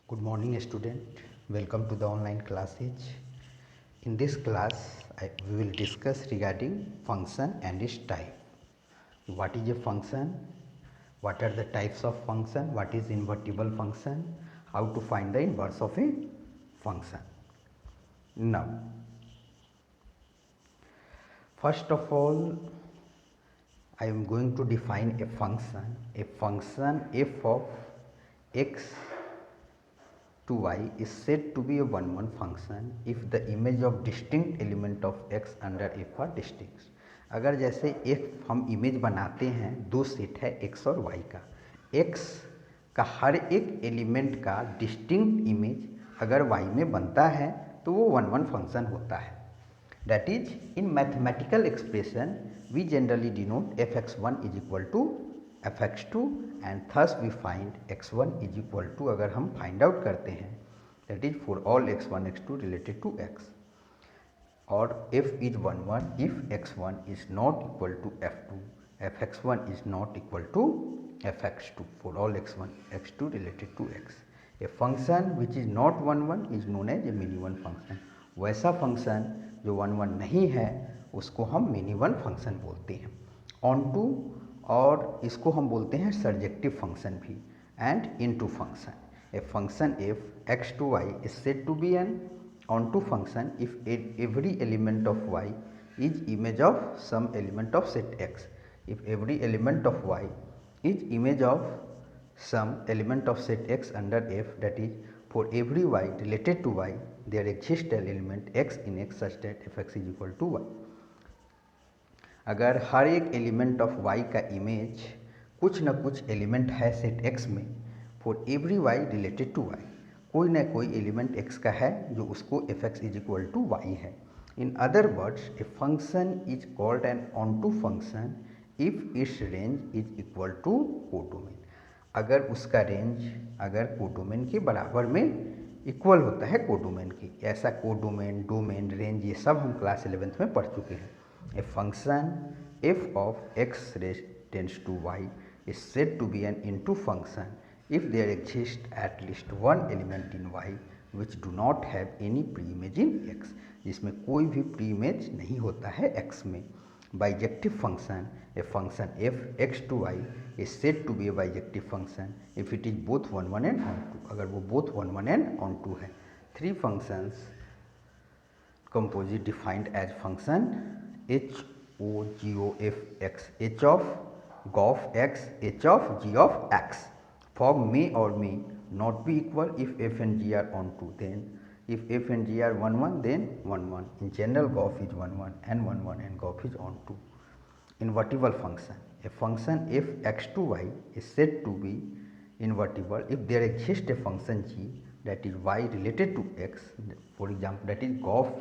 Good morning student, welcome to the online classes. In this class we will discuss regarding function and its type. What is a function? What are the types of function? What is invertible function? How to find the inverse of a function? Now, first of all, I am going to define a function f of x to y is said to be a one-one function if the image of distinct element of x under f are distinct. अगर जैसे एक हम image बनाते हैं, दो set है x और y का, x का हर एक एलिमेंट का डिस्टिंक्ट इमेज अगर y में बनता है तो वो वन वन फंक्शन होता है. That is, in mathematical expression we generally denote fx1 is equal to fx2 and thus we find x1 is equal to, अगर हम find out करते हैं, that is for all x1 x2 related to x, or f is 1 1 if x1 is not equal to f2, fx1 is not equal to fx2 for all x1 x2 related to x. A function which is not 1 1 is known as a mini one function. वैसा function जो 1 1 नहीं है उसको हम mini one function बोलते हैं. On to, और इसको हम बोलते हैं सर्जेक्टिव फंक्शन भी, and into function. A function f x to y is said to be an onto function if every element of y is image of some element of set x. If every element of y is image of some element of set x under f, that is for every y related to y there exists an element x in x such that fx is equal to y. अगर हर एक element of y का image कुछ न कुछ element है set x में, for every y related to y, कोई ना कोई एलिमेंट x का है जो उसको fx is equal to y है. In other words, a function is called an onto function if its range is equal to codomain. अगर उसका रेंज अगर कोडोमेन के बराबर में इक्वल होता है कोडोमेन की. ऐसा कोडोमेन, डोमेन, रेंज ये सब हम क्लास 11th में पढ़ चुके हैं. A function f of x tends to y is said to be an into function if there exist at least one element in y which do not have any pre image in x, जिसमें कोई भी pre image नहीं होता है x में. Bijective function, a function f x to y is said to be a bijective function if it is both 1 1 and on 2. अगर वो both 1 1 and on 2 है. Three functions composite defined as function h o g o f x, h of g of x, h of g of x. Form may or may not be equal if f and g are on 2. Then if f and g are 1 1 then 1 1. In general, GOF is 1 1 and 1 1 and GOF is on 2. Invertible function, a function f x to y is said to be invertible if there exists a function g that is y related to x. For example, that is GOF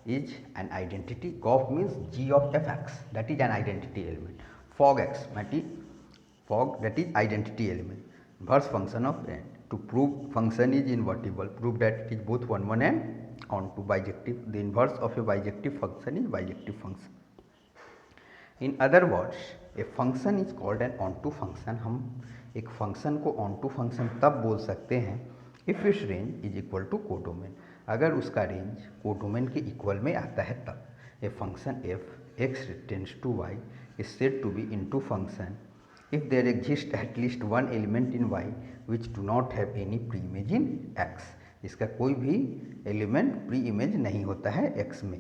is an identity. GOF means g of fx, that is an identity element. Fog x, that is identity element. Inverse function of n. To prove function is invertible, prove that it is both 1 1 and onto. Bijective, the inverse of a bijective function is bijective function. In other words, a function is called an onto function. हम एक function को onto function तब बोल सकते हैं if its range is equal to codomain, अगर उसका range codomain के इक्वल में आता है तब. A function f x tends to y is said to be into function if there exists at least one element in y which do not have any pre-image in x, इसका कोई भी element pre image नहीं होता है x में.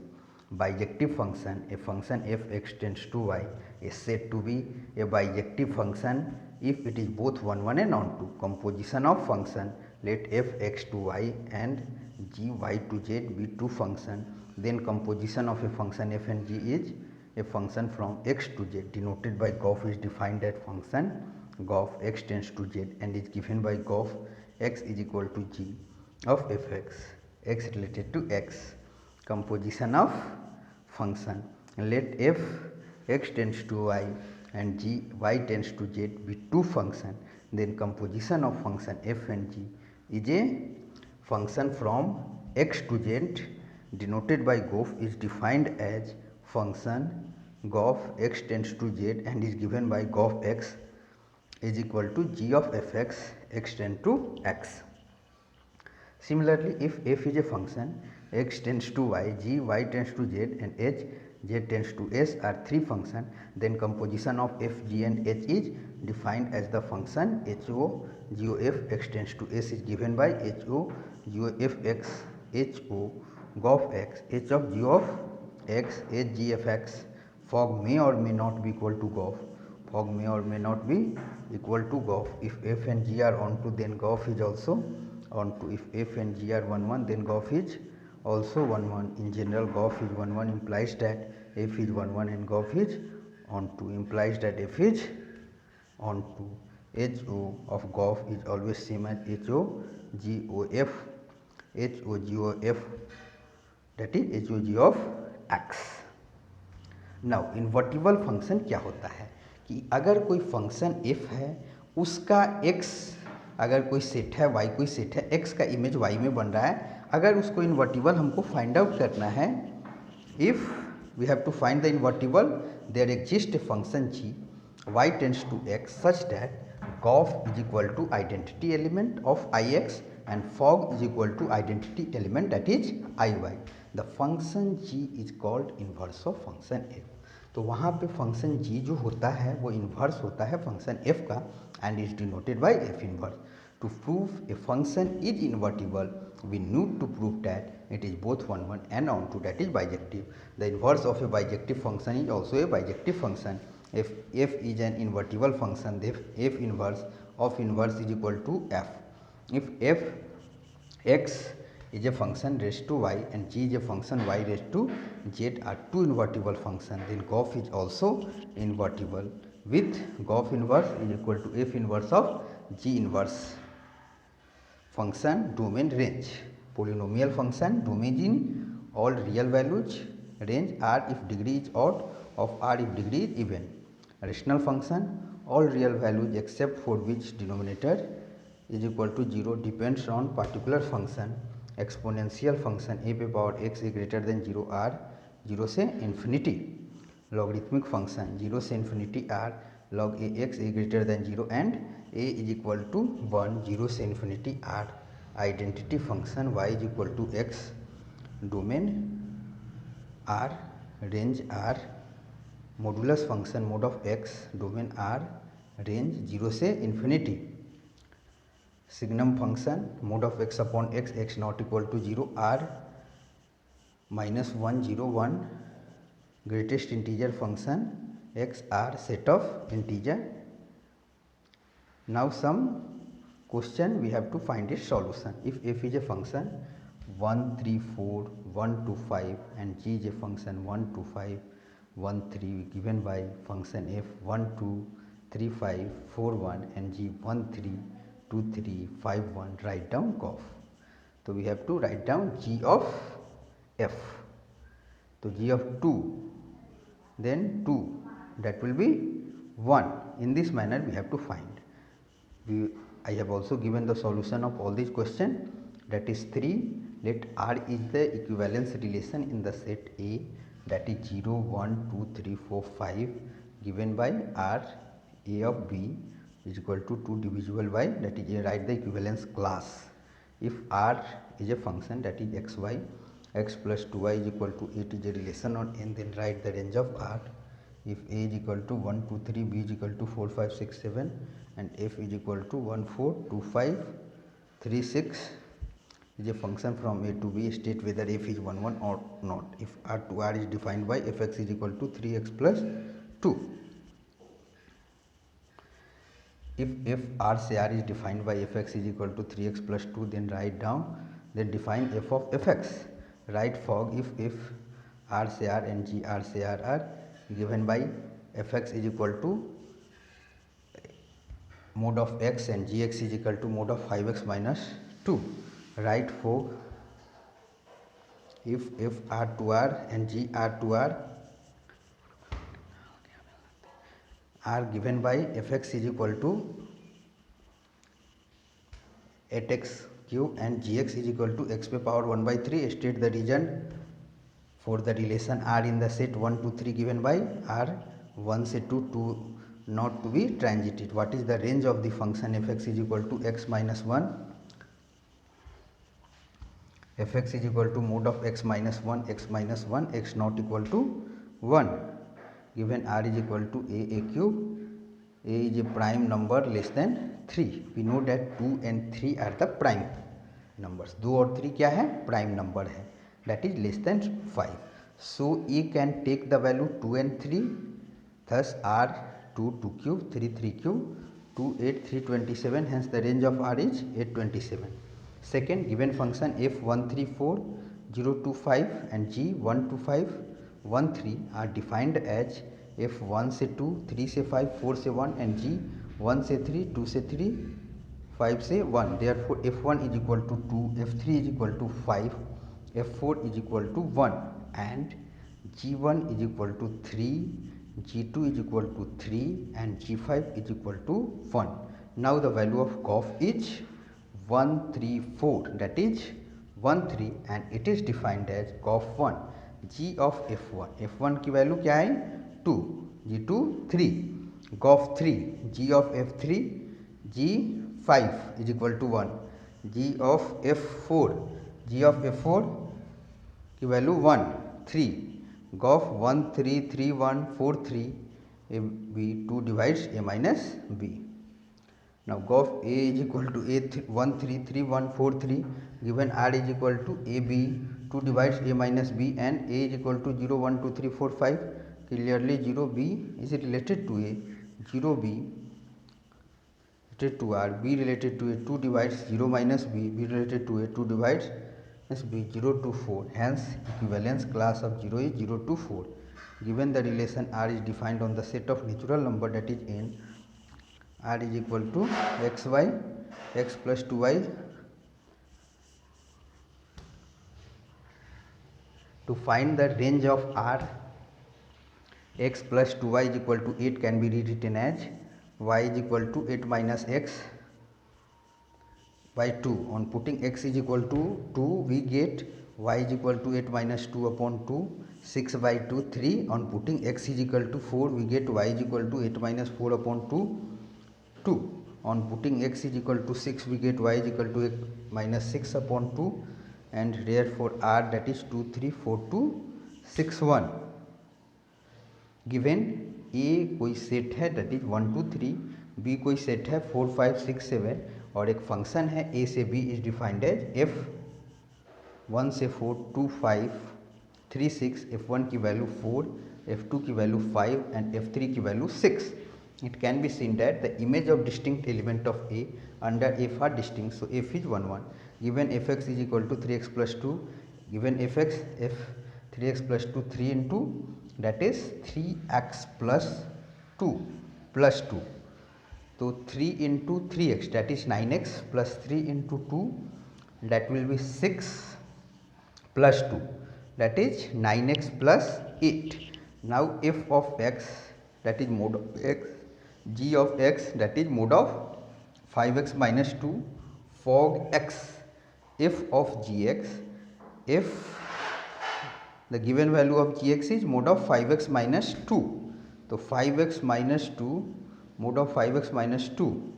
Bijective function, a function f x tends to y is said to be a bijective function if it is both 1 1 and onto. Composition of function, let f x to y and g y to z be two function, then composition of a function f and g is a function from x to z denoted by GOF is defined as function GOF x tends to z and is given by GOF x is equal to g of fx, x related to x. Composition of function, let f x tends to y and g y tends to z be two function, then composition of function f and g is a function from x to z denoted by GOF is defined as function GOF x tends to z and is given by GOF x is equal to g of fx x tends to x. Similarly, if f is a function, x tends to y, g, y tends to z, and h, z tends to s are three functions, then composition of f, g and h is defined as the function ho, g of f, x tends to s is given by ho, g of f, x, ho, g of x, h of g of x, h, g of x. Fog may or may not be equal to GOF. Fog may or may not be equal to GOF. If f and g are onto, then GOF is also onto. If f and g are 1 1, then GOF is also 1 1. In general, GOF is 1 1 implies that f is 1 1 and GOF is onto, implies that f is onto. HO of GOF is always same as HO GOF, HO GOF, that is HOG of x. Now invertible function क्या होता है कि अगर कोई function f है उसका x, अगर कोई सेट है y कोई सेट है x का इमेज y में बन रहा है, अगर उसको इन्वर्टिबल हमको फाइंड आउट करना है, if we have to find the invertible there exist a function g y tends to x such that GOF is equal to identity element of ix and fog is equal to identity element that is iy. The function g is called inverse of function f. तो वहाँ पे function g जो होता है वो inverse होता है function f का and is denoted by f inverse. To prove a function is invertible, we need to prove that it is both 1 1 and onto, that is bijective. The inverse of a bijective function is also a bijective function. If f is an invertible function, then f inverse of inverse is equal to f. If f x is a function raised to y and g is a function y raised to z are two invertible functions, then GOF is also invertible with GOF inverse is equal to f inverse of g inverse. Function domain range, polynomial function domain in all real values, range R if degree is odd, of R if degree is even. Rational function, all real values except for which denominator is equal to 0 depends on particular function. Exponential function a पे power x is greater than 0 r 0 से infinity. Logarithmic function 0 से infinity r log a x is greater than 0 and a is equal to 1 0 से infinity r. Identity function y is equal to x, domain r, range r. Modulus function mod of x, domain r, range 0 से infinity. Signum function mod of x upon x, x not equal to 0 r minus 1 0 1. Greatest integer function x r set of integer. Now some question we have to find its solution. If f is a function 1 3 4 1 2 5 and g is a function 1 2 5 1 3 given by function f 1 2 3 5 4 1 and g 1 3 2 3 5 1, write down GOF. So we have to write down g of f. So g of 2, then 2, that will be 1. In this manner we have to find. I have also given the solution of all these questions, that is 3. Let R is the equivalence relation in the set A, that is 0 1 2 3 4 5 given by R A of B is equal to 2 divisible by, that is a, write the equivalence class. If R is a function, that is xy, x plus 2y is equal to 8 is a relation on n, then write the range of R. If a is equal to 1 2 3, b is equal to 4 5 6 7 and f is equal to 1 4 2 5 3 6 is a function from a to b, state whether f is 1 1 or not. If R to R is defined by fx is equal to 3x plus 2. If f R से R is defined by fx is equal to 3x plus 2, then write down, then define f of fx. Write fog if R से R and g R से R are given by fx is equal to mod of x and gx is equal to mod of 5x minus 2. Write fog if f R to R and g R to R are given by fx is equal to 8x cube and gx is equal to x पे power 1 by 3. State the reason for the relation R in the set 1 2 3 given by R 1 से 2 not to be transitive. What is the range of the function fx is equal to x minus 1 fx is equal to mod of x minus 1 x not equal to 1. Given r is equal to a cube, a is a prime number less than 3. We know that 2 and 3 are the prime numbers. 2 और 3 क्या है? Prime number है, that is less than 5. So a can take the value 2 and 3, thus r 2 2 cube 3 3 cube 2 8 327, hence the range of r is 827. Second, given function f134 0 to 5 and g 1 to 5 1 3 are defined as f1 से 2 3 से 5 4 से 1 and g 1 से 3 2 से 3 5 से 1. Therefore f1 is equal to 2, f3 is equal to 5, f4 is equal to 1 and g1 is equal to 3, g2 is equal to 3 and g5 is equal to 1. Now the value of GOF is 134, that is 13, and it is defined as GOF1 g of f1 की value क्या है? 2, g2 3, GOF3 g of f3 g5 is equal to 1, g of f4 की value 1 3, GOF 1 3 3 1 4 3 a b 2 divides a minus b. Now GOF a is equal to a 1 3 3 1 4 3, given r is equal to a b 2 divides a minus b and a is equal to 0 1 2 3 4 5. Clearly 0 b is related to a, 0 b related to r, b related to a, 2 divides 0 minus b, b related to a, 2 divides b 0 to 4, hence equivalence class of 0 is 0 to 4. Given the relation r is defined on the set of natural number, that is n, r is equal to xy x plus 2y. To find the range of r, x plus 2y is equal to 8 can be rewritten as y is equal to 8 minus x by 2. On putting x is equal to 2, we get y is equal to 8 minus 2 upon 2, 6 by 2 3. On putting x is equal to 4, we get y is equal to 8 minus 4 upon 2 2. On putting x is equal to 6, we get y is equal to 8 minus 6 upon 2, and therefore r, that is 2 3 4 2 6 1. Given a कोई set है, that is 1 2 3, b कोई set है 4 5 6 7, और एक function है a से b is defined as f 1 से 4 2 5 3 6, f1 की वैल्यू 4, f2 की वैल्यू 5 एंड f3 की value 6. It can be seen that the image of distinct element of a under f are distinct, so f is 1 1. Given fx is equal to 3x plus 2, given fx f 3x plus 2 3 into, that is 3x plus 2 plus 2. So 3 into 3x, that is 9x, plus 3 into 2, that will be 6 plus 2, that is 9x plus 8. Now f of x, that is mod of x, g of x, that is mod of 5x minus 2 fog x, f of gx, f the given value of gx is mod of 5x minus 2. So 5x minus 2 mod of 5x minus 2,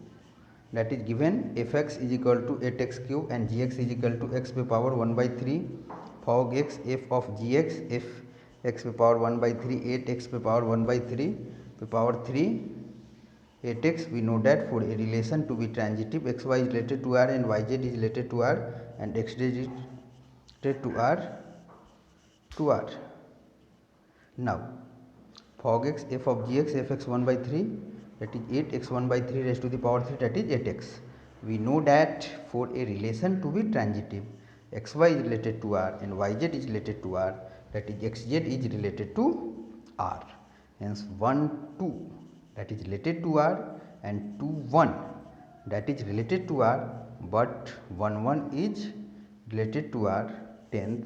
that is given fx is equal to 8x cube and gx is equal to x to the power 1 by 3 fog x, f of gx, f x to the power 1 by 3 8x to the power 1 by 3 to the power 3 8x. We know that for a relation to be transitive, xy is related to r and yz is related to r and xz is related to r. Now fog x, f of gx, fx 1 by 3, that is 8x 1 by 3 raised to the power 3, that is 8x. We know that for a relation to be transitive, xy is related to r and yz is related to r, that is xz is related to r. Hence 1 2, that is related to r, and 2 1, that is related to r, but 1 1 is related to r. 10th,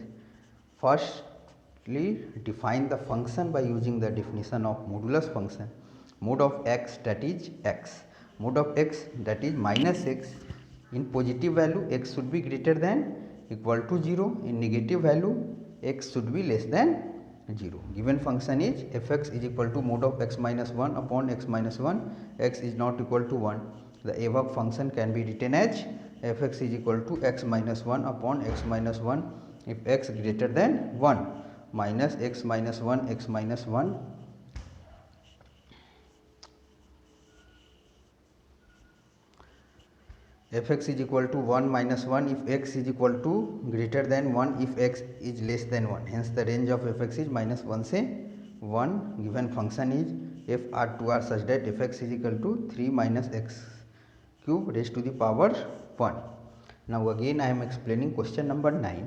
firstly define the function by using the definition of modulus function. Mod of x, that is x, mod of x, that is minus x. In positive value x should be greater than equal to 0, in negative value x should be less than 0. Given function is fx is equal to mod of x minus 1 upon x minus 1, x is not equal to 1. The above function can be written as f x is equal to x minus one upon x minus one if x greater than one minus x minus one f x is equal to one minus one if x is equal to greater than one if x is less than one hence the range of f x is minus one से one given function is f R to R such that f x is equal to three minus x cube raised to the power 1. Now again I am explaining question number 9,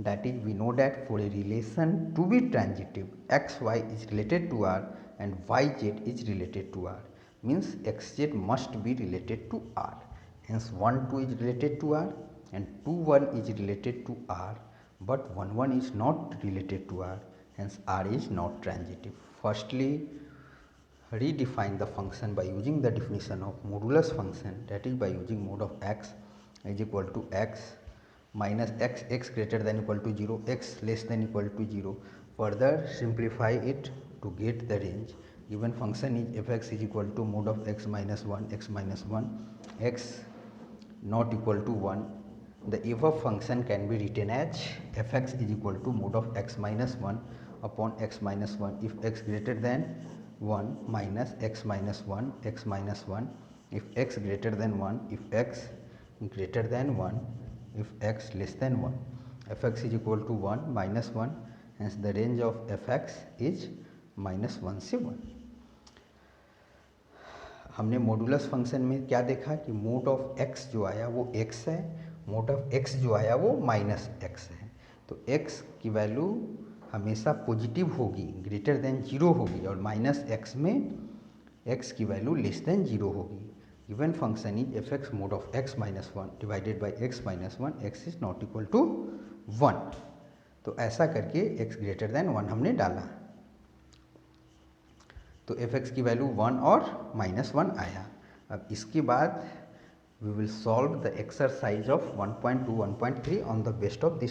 that is we know that for a relation to be transitive xy is related to r and yz is related to r, means xz must be related to r, hence 1 2 is related to r and 2 1 is related to r, but 1 1 is not related to r, hence r is not transitive. Firstly, redefine the function by using the definition of modulus function, that is by using mod of x is equal to x minus x greater than equal to 0, x less than equal to 0. Further simplify it to get the range. Given function is fx is equal to mod of x minus 1, x not equal to 1. The above function can be written as fx is equal to mod of x minus 1 upon x minus 1 if x greater than 1 minus x minus 1 if x greater than 1 if x greater than 1 if x less than 1. fx is equal to 1 minus 1, hence the range of fx is minus 1 से 1. हमने modulus function में क्या देखा कि mode of x जो आया वो x है, मोड ऑफ x जो आया वो माइनस x है. तो x की वैल्यू हमेशा पॉजिटिव होगी, ग्रेटर देन जीरो होगी, और माइनस एक्स में x की वैल्यू लेस देन जीरो होगी. Given function is f x mod of x minus one divided by x minus one, x is not equal to 1. तो ऐसा करके x greater than 1 हमने डाला, तो एफ एक्स की वैल्यू 1 और माइनस 1 आया. अब इसके बाद we will solve the exercise of 1.2 1.3 on the base of this